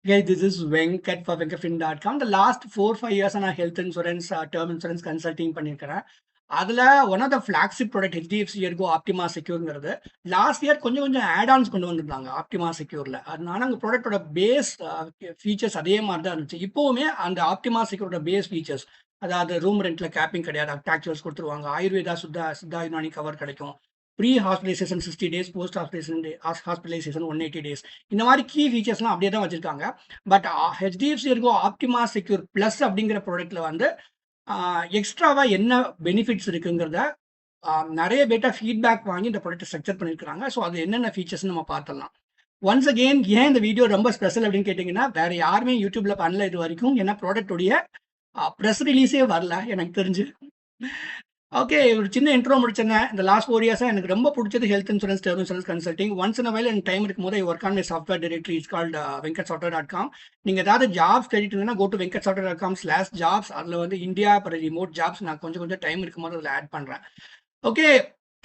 Hey, this is Venkat for venkatfin.com. The last 4-5 years நான் health insurance term insurance consulting பண்ணியிருக்கிறேன். அதில் one of the flagship product HDFC ERGO Optima செக்யூர்ங்கிறது last year கொஞ்சம் கொஞ்சம் ஆட்-ஆன்ஸ் கொண்டு வந்திருந்தாங்க ஆப்டிமா செக்யூரில். அதனால அந்த ப்ராடக்டோட பேஸ் ஃபீச்சர்ஸ் அதே மாதிரி தான் இருந்துச்சு. இப்போவுமே அந்த ஆப்டிமா செக்யூரோட பேஸ் ஃபீச்சர்ஸ், அதாவது ரூம் ரெண்ட்டில் கேப்பிங் கிடையாது, அட்டாக்சுவல்ஸ் கொடுத்துருவாங்க, ஆயுர்வேதா சித்தா யுனானி கவர் கிடைக்கும், pre hospitalization 60 days, post hospitalization 180 days. இந்த மாதிரி கீ ஃபீச்சர்ஸ்லாம் அப்படியே தான் வச்சிருக்காங்க. But HDFC Ergo Optima Secure Plus அப்படிங்கிற ப்ராடக்ட்ல வந்து எக்ஸ்ட்ராவா என்ன பெனிஃபிட்ஸ் இருக்குங்கிறத நிறைய பேட்டா ஃபீட்பேக் வாங்கி இந்த ப்ராடக்ட் ஸ்ட்ரக்சர் பண்ணியிருக்காங்க. ஸோ அது என்னென்ன ஃபீச்சர்ஸ் நம்ம பார்த்துடலாம். ஒன்ஸ் அகெயின் ஏன் இந்த வீடியோ ரொம்ப ஸ்பெஷல் அப்படின்னு கேட்டிங்கன்னா, வேற யாருமே யூடியூப்ல பண்ணல இது வரைக்கும். ஏன்னா ப்ராடக்டுடைய ப்ரெஸ் ரிலீஸே வரல எனக்கு தெரிஞ்சு. ஓகே, ஒரு சின்ன இன்ட்ரோ முடிச்சேங்க. இந்த லாஸ்ட் 4 years எனக்கு ரொம்ப பிடிச்சது health insurance term insurance consulting. Once in while எனக்கு டைம் இருக்கும்போது I work on my software directory. It's called venkatsoftware.com. நீங்கள் ஏதாவது ஜாப்ஸ் தேடிட்டுங்கன்னா கோ டு venkatsoftware.com/jobs. அதில் வந்து இந்தியா அப்புறம் ரிமோட் ஜாப்ஸ் நான் கொஞ்சம் டைம் இருக்கும்போது அதில் ஆட் பண்ணுறேன். ஓகே,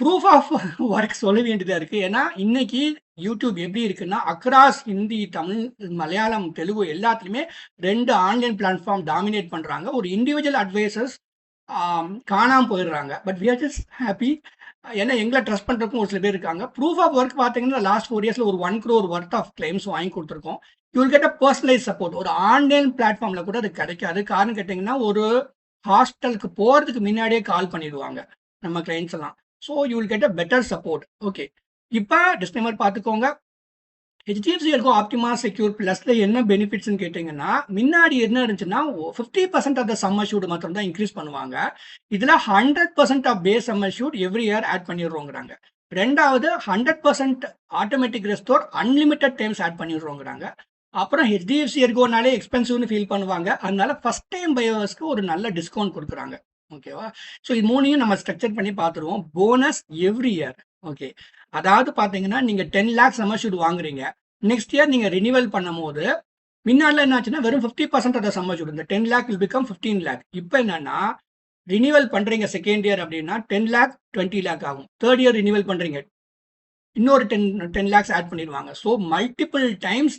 ப்ரூஃப் ஆஃப் ஒர்க் சொல்ல வேண்டியதாக இருக்குது. ஏன்னா இன்னைக்கு யூடியூப் எப்படி இருக்குன்னா அக்ராஸ் ஹிந்தி, தமிழ், மலையாளம், தெலுங்கு எல்லாத்துலேயுமே 2 ஆன்லைன் பிளாட்ஃபார்ம் டாமினேட் பண்ணுறாங்க. ஒரு இண்டிவிஜுவல் அட்வைசர்ஸ் காணாமல் போயிடுறாங்க. But we are just happy. ஏன்னா எங்களை ட்ரஸ்ட் பண்ணுறதுக்கும் ஒரு சில பேர் இருக்காங்க. ப்ரூஃப் ஆஃப் ஒர்க் பார்த்தீங்கன்னா லாஸ்ட் 4 yearsல ஒரு 1 crore ஒர்த் ஆஃப் கிளைம்ஸ் வாங்கி கொடுத்துருக்கோம். You will get a personalised support. ஒரு ஆன்லைன் பிளாட்ஃபார்மில் கூட அது கிடைக்காது. காரணம் கேட்டிங்கன்னா ஒரு ஹாஸ்பிட்டலுக்கு போகிறதுக்கு முன்னாடியே கால் பண்ணிடுவாங்க நம்ம கிளைண்ட்ஸ் எல்லாம். So you will get a better support. Okay, இப்போ டிஸ்க்ளைமர் பார்த்துக்கோங்க. ஹெச்டிஎஃப்சி இருக்கும் ஆப்டிமா செக்யூர் ப்ளஸ்ல என்ன பெனிஃபிட்ஸ்னு கேட்டிங்கன்னா, முன்னாடி என்ன இருந்துச்சுன்னா 50% ஆஃப் த சம் அஷ்யூர்டு மாத்திரம் தான் இன்க்ரீஸ் பண்ணுவாங்க. இதில் 100% of base sum assured every year add பண்ணிடுறோங்கிறாங்க. ரெண்டாவது 100% automatic restore unlimited times add பண்ணிடுறோங்கிறாங்க. அப்புறம் ஹெச்டிஎஃப்சி எர்கோனாலே எக்ஸ்பென்சிவ்னு ஃபீல் பண்ணுவாங்க. அதனால ஃபர்ஸ்ட் டைம் பையர்ஸ்க்கு ஒரு நல்ல டிஸ்கவுண்ட் கொடுக்குறாங்க. ஓகேவா? ஸோ இது மூணையும் நம்ம ஸ்ட்ரக்சர் பண்ணி பார்த்துருவோம். Bonus every year. ஓகே, அதாவது பார்த்தீங்கன்னா நீங்கள் 10 lakhs சம் அஷ்யூர்டு வாங்குறீங்க. நெக்ஸ்ட் இயர் நீங்கள் ரினிவல் பண்ணும் போது முன்னாடில என்ன ஆச்சுன்னா வெறும் 50% ஆஃப் த சம் அஷ்யூர்டு. இந்த 10 lakh will become 15 lakh. இப்போ என்னன்னா ரினிவல் பண்றீங்க செகண்ட் இயர் அப்படின்னா 10 lakh 20 lakh ஆகும். தேர்ட் இயர் ரினிவல் பண்றீங்க இன்னொரு 10 lakhs ஆட் பண்ணிடுவாங்க. So multiple times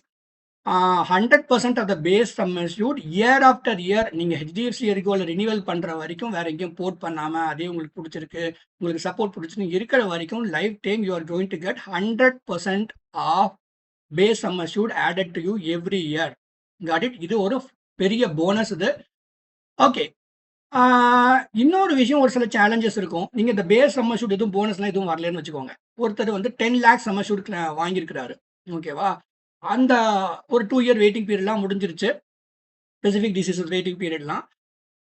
100% of the base sum assured year after year நீங்கள் ஹெச்டிஎஃப்சி எர்கோவில் ரினிவல் பண்ணுற வரைக்கும் வேற எங்கேயும் போர்ட் பண்ணாமல் அதே உங்களுக்கு பிடிச்சிருக்கு, உங்களுக்கு சப்போர்ட் பிடிச்சிருக்கு இருக்கிற வரைக்கும் lifetime you are going to get 100% of base sum assured added to you every year. Got it? இது ஒரு பெரிய போனஸ் இது. ஓகே, இன்னொரு விஷயம், ஒரு சில சேலஞ்சஸ் இருக்கும். நீங்கள் இந்த பேஸ் சம் அஷ்யூர்ட் எதுவும் போனஸ்லாம் எதுவும் வரலன்னு வச்சுக்கோங்க. ஒருத்தர் வந்து 10 lakhs சம் அஷ்யூர்ட் வாங்கியிருக்கிறாரு. ஓகேவா? அந்த ஒரு 2 year வெயிட்டிங் பீரியட்லாம் முடிஞ்சிருச்சு. ஸ்பெசிஃபிக் டிசீசஸ் வெயிட்டிங் பீரியட்லாம்.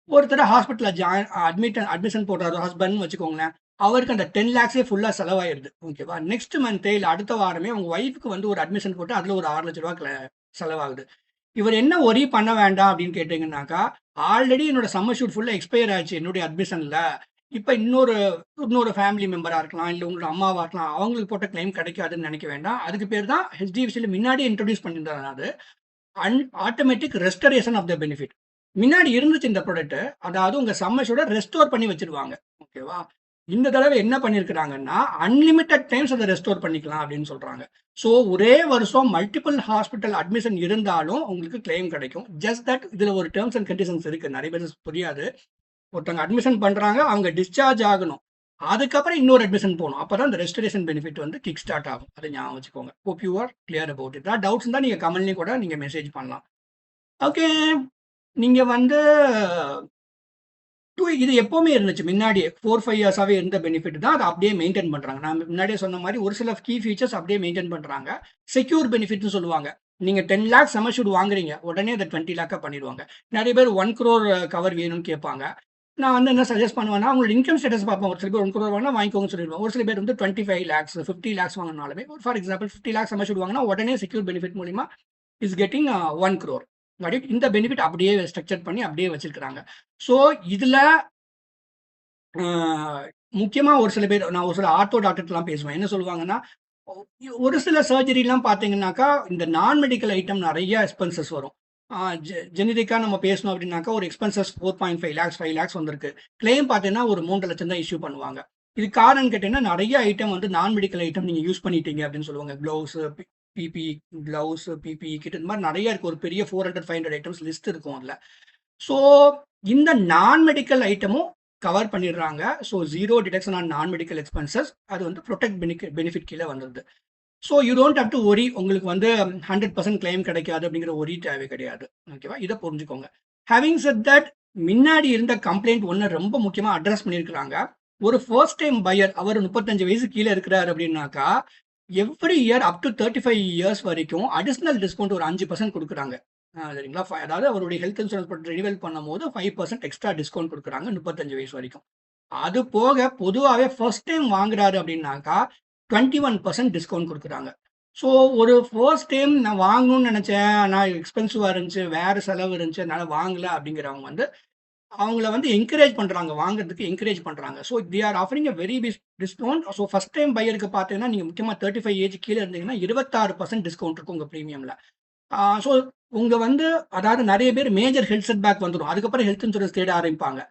ஒருத்தர் ஹாஸ்பிட்டலில் அட்மிஷன் போடுறாரு ஹஸ்பண்ட் வச்சுக்கோங்களேன். அவருக்கு அந்த 10 lakhsே ஃபுல்லாக செலவாயிருது. ஓகேவா? நெக்ஸ்ட் மந்த்தே இல்லை அடுத்த வாரமே உங்கள் ஒய்ஃபுக்கு வந்து ஒரு அட்மிஷன் போட்டு அதில் ஒரு 6 லட்ச ரூபா செலவாகுது. இவர் என்ன ஒரி பண்ண வேண்டாம் அப்படின்னு கேட்டிங்கன்னாக்கா, ஆல்ரெடி என்னோட சம் அஷ்யூர்ட் ஃபுல்லாக எக்ஸ்பயர் ஆச்சு என்னுடைய அட்மிஷனில். இப்போ இன்னொரு ஃபேமிலி மெம்பராக இருக்கலாம், இல்லை உங்களோட அம்மாவாக இருக்கலாம், அவங்களுக்கு போட்ட கிளைம் கிடைக்காதுன்னு நினைக்க வேண்டாம். அதுக்கு பேர் தான் ஹெச்டிஎஃப்சியில் முன்னாடியே இன்ட்ரடியூஸ் பண்ணியிருந்தாங்க. அது automatic restoration of the benefit. முன்னாடி இருந்துச்சு இந்த ப்ராடக்ட். அதாவது உங்கள் சம் அஷ்யூர்டை ரெஸ்டோர் பண்ணி வச்சிருவாங்க. ஓகேவா? இந்த தடவை என்ன பண்ணியிருக்கிறாங்கன்னா அன்லிமிட்டட் டைம்ஸ் அதை ரெஸ்டோர் பண்ணிக்கலாம் அப்படின்னு சொல்றாங்க. ஸோ ஒரே வருஷம் மல்டிபிள் ஹாஸ்பிட்டல் அட்மிஷன் இருந்தாலும் உங்களுக்கு கிளைம் கிடைக்கும். ஜஸ்ட் தட் இதில் ஒரு டேர்ம்ஸ் அண்ட் கண்டிஷன்ஸ் இருக்கு. நிறைய பேர் புரியாது. ஒருத்தவங்க அட்மிஷன் பண்றாங்க, அவங்க டிஸ்சார்ஜ் ஆகணும், அதுக்கப்புறம் இன்னொரு அட்மிஷன் போகணும். அப்பதான் இந்த ரெஸ்டரேஷன் பெனிஃபிட் வந்து கிக் ஸ்டார்ட் ஆகும். அதை ஞாபகம் வச்சுக்கோங்க. Hope you R clear about it. Doubts இருந்தால் நீங்கள் கமெண்ட்லேயும் கூட நீங்கள் மெசேஜ் பண்ணலாம். ஓகே, நீங்கள் வந்து இது எப்பவுமே இருந்துச்சு. முன்னாடியே 4-5 yearsஆவே இருந்த பெனிஃபிட் தான். அதை அப்படியே மெயின்டைன் பண்றாங்க. நான் முன்னாடியே சொன்ன மாதிரி ஒரு சில கீ ஃபீச்சர்ஸ் அப்படியே மெயின்டைன் பண்றாங்க. செக்யூர் பெனிஃபிட்னு சொல்லுவாங்க. நீங்க 10 lakhs சம் அஷ்யூர்ட் வாங்குறீங்க, உடனே அதை 20 lakh பண்ணிடுவாங்க. நிறைய பேர் 1 crore கவர் வேணும்னு கேட்பாங்க. நான் வந்து என்ன சஜஸ்ட் பண்ணுவேன்னா, உங்களோட இன்கம் ஸ்டேட்டஸ் பார்ப்பேன். ஒரு சில பேர் 1 crore வாங்கினா வாங்கிக்கோங்கன்னு சொல்லிடுவேன். ஒரு சில பேர் வந்து 25 lakhs 50 lakhs வாங்கினாலுமே, for example 50 lakhs sum assured வாங்கினா உடனே செக்யூர் பெனிஃபிட் மூலியமா இஸ் கெட்டிங் 1 crore. இந்த பெனிஃபிட் அப்படியே ஸ்ட்ரக்சர் பண்ணி அப்படியே வச்சிருக்காங்க. ஸோ இதுல முக்கியமா ஒரு சில பேர், நான் ஒரு சில ஆர்த்தோ டாக்டர்லாம் பேசுவேன். என்ன சொல்லுவாங்கன்னா, ஒரு சில சர்ஜரிலாம் பார்த்தீங்கன்னாக்கா இந்த நான் மெடிக்கல் ஐட்டம் நிறைய எக்ஸ்பென்சஸ் வரும். ஜெனரிக்கா நம்ம பேசணும் அப்படின்னாக்கா ஒரு எக்ஸ்பென்சஸ் 4.5 lakhs 5 lakhs வந்திருக்கு. கிளைம் பார்த்தீங்கன்னா ஒரு 3 லட்சம் தான் இஷ்யூ பண்ணுவாங்க. இது காரணம் கேட்டீங்கன்னா நிறைய ஐட்டம் வந்து நான் மெடிக்கல் ஐட்டம் நீங்க யூஸ் பண்ணிட்டீங்க அப்படின்னு சொல்லுவாங்க. Gloves, PPE gloves, PPE kit இந்த மாதிரி நிறைய இருக்கு. ஒரு பெரிய 400, 500 ஐட்டம்ஸ் லிஸ்ட் இருக்கும் அதுல. ஸோ இந்த நான் மெடிக்கல் ஐட்டமும் கவர் பண்ணிடுறாங்க. ஸோ 0 டிடக்ஷன் ஆன் நான் மெடிக்கல் எக்ஸ்பென்சஸ். அது வந்து ப்ரொடெக்ட் பெனிஃபிட் கீழே வந்துருது. So you don't have to worry. உங்களுக்கு வந்து 100% கிளைம் கிடைக்காது அப்படிங்கிற ஒரி தேவை கிடையாது. ஓகேவா? இதை புரிஞ்சுக்கோங்க. ஹேவிங் செட் தட், முன்னாடி இருந்த கம்ப்ளைண்ட் ஒன்று ரொம்ப முக்கியமாக அட்ரஸ் பண்ணியிருக்கிறாங்க. ஒரு ஃபர்ஸ்ட் டைம் பையர், அவர் 35 வயசு கீழே இருக்கிறாரு அப்படின்னாக்கா, every year up to 35 years வரைக்கும் அடிஷனல் டிஸ்கவுண்ட் ஒரு 5% கொடுக்குறாங்க. சரிங்களா? அதாவது அவருடைய ஹெல்த் இன்சூரன்ஸ் ரினிவல் பண்ணும்போது 5% எக்ஸ்ட்ரா டிஸ்கவுண்ட் கொடுக்குறாங்க 35 வயசு வரைக்கும். அது போக பொதுவாகவே ஃபர்ஸ்ட் டைம் வாங்குறாரு அப்படின்னாக்கா 21% டிஸ்கவுண்ட் கொடுக்குறாங்க. ஸோ ஒரு ஃபர்ஸ்ட் டைம் நான் வாங்கணும்னு நினச்சேன், நான் எக்ஸ்பென்சிவாக இருந்துச்சு, வேறு செலவு இருந்துச்சு, என்னால் வாங்கல அப்படிங்கிறவங்க வந்து அவங்கள வந்து என்கரேஜ் பண்ணுறாங்க, வாங்குறதுக்கு என்கரேஜ் பண்ணுறாங்க. So they are offering a very big discount. So first time பையருக்கு பார்த்தீங்கன்னா, நீங்கள் முக்கியமாக 35 ஏஜ் கீழே இருந்தீங்கன்னா 26% டிஸ்கவுண்ட் இருக்கும் உங்கள் ப்ரீமியமில். ஸோ உங்க வந்து அதாவது நிறைய பேர் மேஜர் ஹெல்த் செட் பேக் வந்துடும், அதுக்கப்புறம் ஹெல்த் இன்சூரன்ஸ் தேட ஆரம்பிப்பாங்க.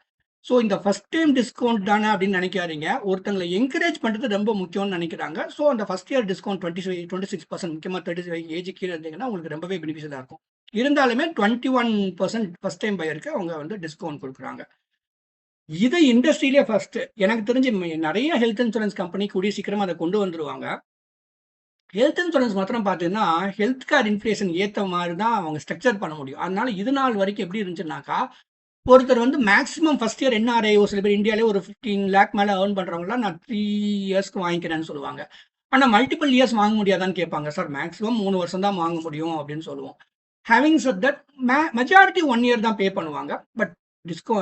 ஸோ இந்த ஃபர்ஸ்ட் டைம் டிஸ்கவுண்ட் தானே அப்படின்னு நினைக்காதீங்க. ஒருத்தங்களை என்கரேஜ் பண்ணுறது ரொம்ப முக்கியம்னு நினைக்கிறாங்க. ஸோ அந்த ஃபர்ஸ்ட் இயர் டிஸ்கவுண்ட் 26%, முக்கியமாக 35 ஏஜ் கீழே இருந்தீங்கன்னா உங்களுக்கு ரொம்பவே பெனிஃபிஷியலாக இருக்கும். இருந்தாலுமே 21% ஃபர்ஸ்ட் டைம் பையருக்கு அவங்க வந்து டிஸ்கவுண்ட் கொடுக்குறாங்க. இது இண்டஸ்ட்ரியிலே ஃபர்ஸ்ட். எனக்கு தெரிஞ்சு நிறைய ஹெல்த் இன்சூரன்ஸ் கம்பெனி கூடிய சீக்கிரமா அதை கொண்டு வந்துருவாங்க. ஹெல்த் இன்சூரன்ஸ் மாத்திரம் பார்த்தீங்கன்னா, ஹெல்த் கேர் இன்ஃப்ளேஷன் ஏற்ற மாதிரி தான் அவங்க ஸ்ட்ரக்சர் பண்ண முடியும். அதனால இது நாள் வரைக்கும் எப்படி இருந்துச்சுன்னாக்கா, ஒருத்தர் வந்து மேக்ஸிமம் ஃபர்ஸ்ட் இயர் என்ஆர்ஐ, ஒரு சில பேர் இந்தியாவிலே ஒரு 15 லேக் மேலே ஏர்ன் பண்ணுறவங்களாம் நான் 3 இயர்ஸ்க்கு வாங்கிக்கிறேன்னு சொல்லுவாங்க. ஆனால் மல்டிபிள் இயர்ஸ் வாங்க முடியாதான்னு கேட்பாங்க. சார் மேக்ஸிமம் 3 வருஷம் தான் வாங்க முடியும் அப்படின்னு சொல்லுவோம். Having set that, majority 1 year தான் பே பண்ணுவாங்க. பட்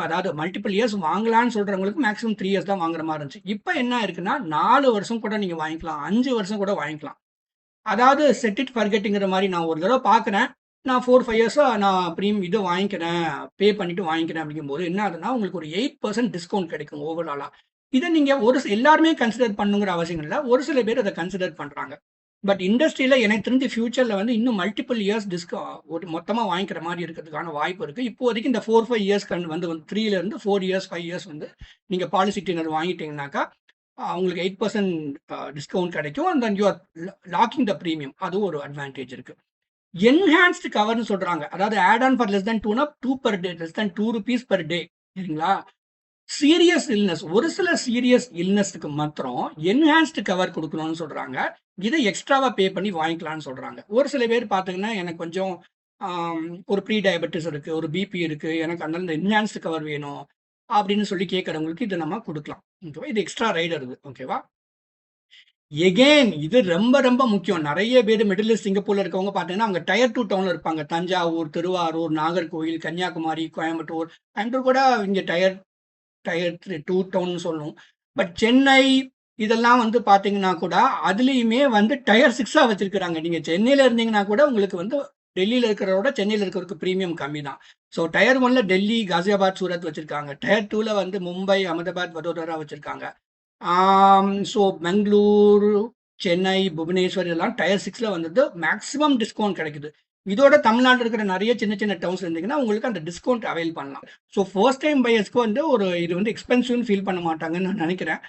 அதாவது மல்டிபிள் இயர்ஸ் வாங்கலாம்னு சொல்றவங்களுக்கு மேக்ஸிமம் 3 இயர்ஸ் தான் வாங்குற மாதிரி இருந்துச்சு. இப்போ என்ன இருக்குன்னா 4 வருஷம் கூட நீங்கள் வாங்கிக்கலாம், 5 வருஷம் கூட வாங்கிக்கலாம். அதாவது செட் இட் ஃபர்கெட்டுங்கிற மாதிரி, நான் ஒரு தடவை பார்க்குறேன், நான் 4, 5 இயர்ஸாக நான் இது வாங்கிக்கிறேன், பே பண்ணிட்டு வாங்கிக்கிறேன் அப்படிங்கும்போது என்ன ஆகுதுன்னா, உங்களுக்கு ஒரு 8% டிஸ்கவுண்ட் கிடைக்கும் ஓவராலாக. இதை நீங்கள் எல்லாருமே கன்சிடர் பண்ணுங்கிற அவசியம் இல்லை. ஒரு சில பேர் அதை கன்சிடர் பண்ணுறாங்க. பட் இண்டஸ்ட்ரியில் எனக்கு தெரிஞ்ச ஃபியூச்சரில் வந்து இன்னும் மல்டிபிள் இயர்ஸ் ஒரு மொத்தமாக வாங்கிக்கிற மாதிரி இருக்கிறதுக்கான வாய்ப்பு இருக்குது. இப்போதைக்கு இந்த 4, 5 இயர்ஸ் வந்து 3லேருந்து 4 இயர்ஸ் 5 இயர்ஸ் வந்து நீங்கள் பாலிசி டெனர் வாங்கிட்டீங்கன்னாக்கா உங்களுக்கு 8% டிஸ்கவுண்ட் கிடைக்கும். And then you are locking the premium. அதுவும் ஒரு அட்வான்டேஜ் இருக்கு. என்ஹான்ஸ்டு கவர்னு சொல்றாங்க. அதாவது add on for less than 2 per day, less than 2 rupees per day. சரிங்களா? சீரியஸ் இல்னஸ், ஒரு சில சீரியஸ் இல்னஸ்க்கு மாத்திரம் என்ஹான்ஸ்டு கவர் கொடுக்கணும்னு சொல்றாங்க. இதை எக்ஸ்ட்ராவா பே பண்ணி வாங்கிக்கலாம்னு சொல்றாங்க. ஒரு சில பேர் பார்த்தீங்கன்னா, எனக்கு கொஞ்சம் ஒரு ப்ரீ டயபெட்டிஸ் இருக்கு, ஒரு பிபி இருக்கு, எனக்கு அதனால இந்த என்ஹான்ஸ்டு கவர் வேணும் அப்படின்னு சொல்லி கேட்கறவங்களுக்கு இதை நம்ம கொடுக்கலாம். ஓகேவா? இது எக்ஸ்ட்ரா ரைடர் இது. ஓகேவா? எகெயின் இது ரொம்ப ரொம்ப முக்கியம். நிறைய பேர் மிடில் ஈஸ்ட் சிங்கப்பூர்ல இருக்கவங்க பார்த்தீங்கன்னா, அவங்க டயர் 2 டவுன்ல இருப்பாங்க. தஞ்சாவூர், திருவாரூர், நாகர்கோவில், கன்னியாகுமரி, கோயம்புத்தூர். கோயம்புத்தூர் கூட இங்க டயர் 2 டவுன் சொல்லணும். பட் சென்னை இதெல்லாம் வந்து பார்த்தீங்கன்னா கூட அதுலேயுமே வந்து டயர் 6ஆ வச்சிருக்கிறாங்க. நீங்க சென்னையில இருந்தீங்கன்னா கூட உங்களுக்கு வந்து டெல்லியில இருக்கிறதோட சென்னையில இருக்கிறதுக்கு ப்ரீமியம் கம்மி தான். ஸோ டயர் 1ல டெல்லி, காசியாபாத், சூரத் வச்சிருக்காங்க. டயர் 2ல வந்து மும்பை, அகமதாபாத், வதோதரா வச்சிருக்காங்க. ஸோ பெங்களூரு, சென்னை, புவனேஸ்வர் இதெல்லாம் டயர் 6ல வந்து மேக்ஸிமம் டிஸ்கவுண்ட் கிடைக்குது. இதோட தமிழ்நாட்டில் இருக்கிற நிறைய சின்ன சின்ன டவுன்ஸ் இருந்தீங்கன்னா உங்களுக்கு அந்த டிஸ்கவுண்ட் அவைல் பண்ணலாம். ஸோ ஃபர்ஸ்ட் டைம் பையர்ஸ்க்கு வந்து இது வந்து எக்ஸ்பென்சிவ்னு ஃபீல் பண்ண மாட்டாங்கன்னு நான் நினைக்கிறேன்.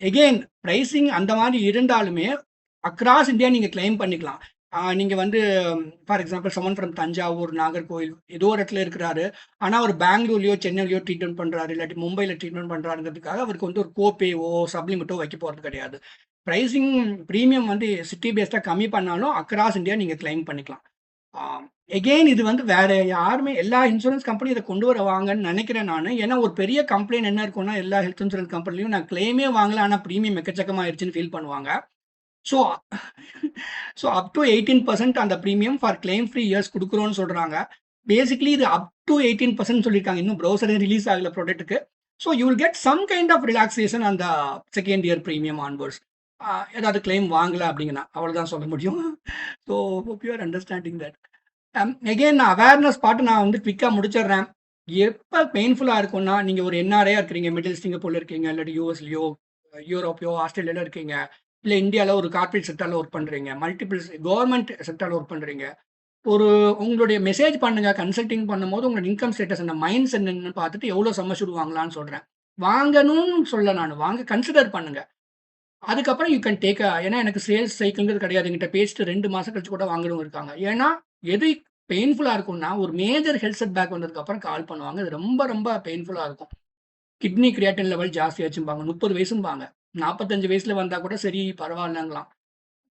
எகெயின் ப்ரைஸிங் அந்த மாதிரி இருந்தாலுமே அக்ராஸ் இந்தியா நீங்கள் கிளைம் பண்ணிக்கலாம். நீங்கள் வந்து for example someone from Thanjavur, Nagercoil ஏதோ ஒரு இடத்துல இருக்கிறாரு, ஆனால் அவர் பெங்களூர்லையோ சென்னையிலையோ ட்ரீட்மெண்ட் பண்ணுறாரு, இல்லாட்டி மும்பையில் ட்ரீட்மெண்ட் பண்ணுறாருங்கிறதுக்காக அவருக்கு வந்து ஒரு கோபேவோ சப்ளிமெண்ட்டோ வைக்க போகிறது கிடையாது. ப்ரைஸிங் ப்ரீமியம் வந்து சிட்டி பேஸ்டாக கம்மி பண்ணாலும் அக்ராஸ் இந்தியா நீங்கள் கிளைம் பண்ணிக்கலாம். எகெயின் இது வந்து வேற யாருமே எல்லா இன்சூரன்ஸ் கம்பெனி இதை கொண்டு வருவாங்கன்னு நினைக்கிறேன் நான். ஏன்னா ஒரு பெரிய கம்ப்ளைண்ட் என்ன இருக்கும்னா, எல்லா ஹெல்த் இன்சூரன்ஸ் கம்பெனிலையும் நான் கிளைமே வாங்கல, ஆனால் ப்ரீமியம் எக்கச்சக்கமாயிருச்சுன்னு ஃபீல் பண்ணுவாங்க. ஸோ அப் டு 18% அந்த premium for claim free years கொடுக்குறோன்னு சொல்றாங்க. பேசிக்கலி இது அப் டு 18% சொல்லியிருக்காங்க. இன்னும் ப்ரௌசரே ரிலீஸ் ஆகல ப்ராடக்ட்டுக்கு. So you will get some kind of relaxation அந்த செகண்ட் இயர் ப்ரீமியம் ஆன்வர்ட்ஸ். ஏதாவது கிளைம் வாங்கல அப்படிங்கன்னா அவ்வளோதான் சொல்ல முடியும். So hope you are understanding that. Again நான் அவேர்னஸ் பாட்டு நான் வந்து குவிக்காக முடிச்சிடுறேன். எப்போ பெயின்ஃபுல்லாக இருக்கும்னா, நீங்கள் ஒரு என்ஆர்ஐயா இருக்கிறீங்க, மிடில் சிங்கப்பூர்ல இருக்கீங்க, இல்லாட்டி யூஎஸ்லையோ, யூரோப்பியோ, ஆஸ்திரேலியாவில் இருக்கீங்க, இல்லை இந்தியாவில் ஒரு கார்பரேட் செக்டரில் ஒர்க் பண்ணுறீங்க, மல்டிபிள் கவர்மெண்ட் செக்டரில் ஒர்க் பண்ணுறீங்க. உங்களுடைய மெசேஜ் பண்ணுங்க, கன்சல்டிங் பண்ணும்போது உங்களோட இன்கம் ஸ்டேட்டஸ் அந்த மைண்ட்ஸ் என்னன்னு பார்த்துட்டு எவ்வளோ சம்மஷூட் வாங்கலாம்னு சொல்கிறேன். வாங்கணும்னு சொல்ல நான், வாங்க கன்சிடர் பண்ணுங்க. அதுக்கப்புறம் யூ கேன் டேக் ஏன்னா எனக்கு சேல்ஸ் சைக்கிள்ங்கிறது கிடையாது. என்கிட்ட பேசிட்டு 2 மாசம் கழிச்சு கூட வாங்குறவங்க இருக்காங்க. ஏன்னா, எது பெயின்ஃபுல்லா இருக்கும்னா, ஒரு மேஜர் ஹெல்த் செட் பேக் வந்ததுக்கப்புறம் கால் பண்ணுவாங்க. இது ரொம்ப ரொம்ப பெயின்ஃபுல்லா இருக்கும். கிட்னி கிரியாட்டின் லெவல் ஜாஸ்தியாச்சும்பாங்க. 30 வயசும்பாங்க. 45 வயசுல வந்தா கூட சரி பரவாயில்லங்கலாம்.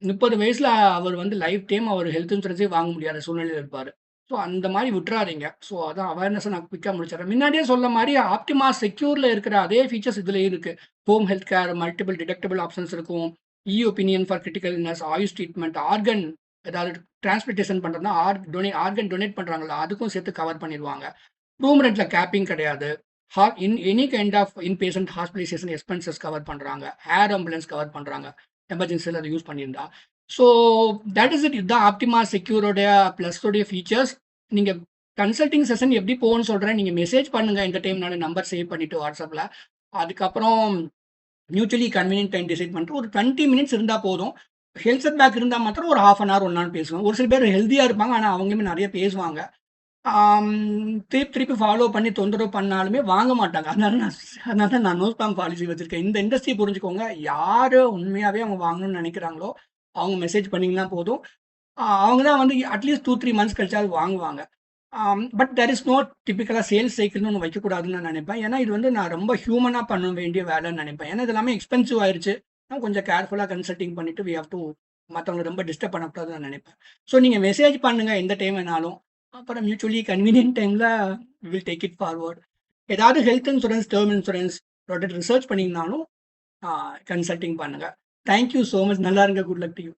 30 வயசுல அவர் வந்து லைஃப் டைம் அவர் ஹெல்த் இன்சூரன்ஸே வாங்க முடியாத சூழ்நிலையில இருப்பாரு. ஸோ அந்த மாரி விட்டுறாதீங்க. ஸோ அதான் அவேர்னஸ நான் குயிக்கா முடிச்சிடுறேன். முன்னாடியே சொன்ன மாரி ஆப்டிமா செக்யூர்ல இருக்கிற அதே ஃபீச்சர்ஸ் இதுலயும் இருக்கு. Home health care, multiple deductible options இருக்கும். Opinion for critical illness, Ayush treatment, organ ஏதாவது டிரான்ஸ்பிளன்டேஷன் பண்றதுனா ஆர்கன் டொனேட் பண்றாங்கல்ல, அதுக்கும் சேர்த்து கவர் பண்ணிருவாங்க. ரூம் ரென்ட்ல கேப்பிங் கிடையாது. Any kind of inpatient hospitalisation expenses cover பண்றாங்க. ஏர் ஆம்புலன்ஸ் கவர் பண்றாங்க. எமர்ஜென்சில அத யூஸ் பண்ணியிருந்தா. So that is it. இதுதான் ஆப்டிமா செக்யூரோடைய ப்ளஸோடைய ஃபீச்சர்ஸ். நீங்க கன்சல்டிங் செஷன் எப்படி போகும்ன்னு சொல்றேன். நீங்க மெசேஜ் பண்ணுங்க எந்த டைம்னாலும் நம்பர் சேவ் பண்ணிட்டு WhatsAppல. அதுக்கப்புறம் மியூச்சுவலி கன்வீனியன்ட் டைம் டிசைட் பண்ணிட்டு ஒரு 20 மினிட்ஸ் இருந்தா போதும். ஹெல்த் செட் பேக் இருந்தா மாத்திரம் ஒரு 1/2 அன் ஹவர் 1 ஹவர் பேசுவேன். ஒரு சில பேர் ஹெல்தியா இருப்பாங்க. ஆனா அவங்களுமே நெறைய பேசுவாங்க. ஆம், திருப்பி திருப்பி ஃபாலோ பண்ணி தொந்தரவு பண்ணாலுமே வாங்க மாட்டாங்க. அதனால தான் நான் நோ ஸ்பாம் பாலிசி வச்சிருக்கேன். இந்த இண்டஸ்ட்ரி புரிஞ்சுக்கோங்க. யாரு உண்மையாவே அவங்க வாங்கணும்னு நெனைக்கிறாங்களோ, அவங்க மெசேஜ் பண்ணீங்கன்னா போதும். அவங்க தான் வந்து அட்லீஸ்ட் 2, 3 மந்த்ஸ் கழிச்சாவது வாங்குவாங்க. பட் தேர் இஸ் நோ டிபிக்கலா சேல்ஸ் சைக்கிள்னு ஒண்ணு வைக்கக்கூடாதுன்னு நான் நெனைப்பேன். ஏன்னா இது வந்து நான் ரொம்ப ஹியூமனா பண்ண வேண்டிய வேலைன்னு நெனைப்பேன். ஏன்னா இது எல்லாமே எக்ஸ்பென்சிவ் ஆயிருச்சு. நான் கொஞ்சம் கேர்ஃபுல்லா கன்சல்டிங் பண்ணிட்டு வி ஹேவ் டூ மத்தவங்கள ரொம்ப டிஸ்டர்ப் பண்ணக்கூடாதுன்னு நான் நெனைப்பேன். ஸோ நீங்க மெசேஜ் பண்ணுங்க எந்த டைம் வேணாலும். அப்புறம் மியூச்சுவலி கன்வீனியன்ட் டைம்ல we will take it forward. ஏதாவது health insurance, term insurance product research பண்ணீங்கனாலும் கன்சல்டிங் பண்ணுங்க. Thank you so much. நல்லா இருங்க. Good luck to you.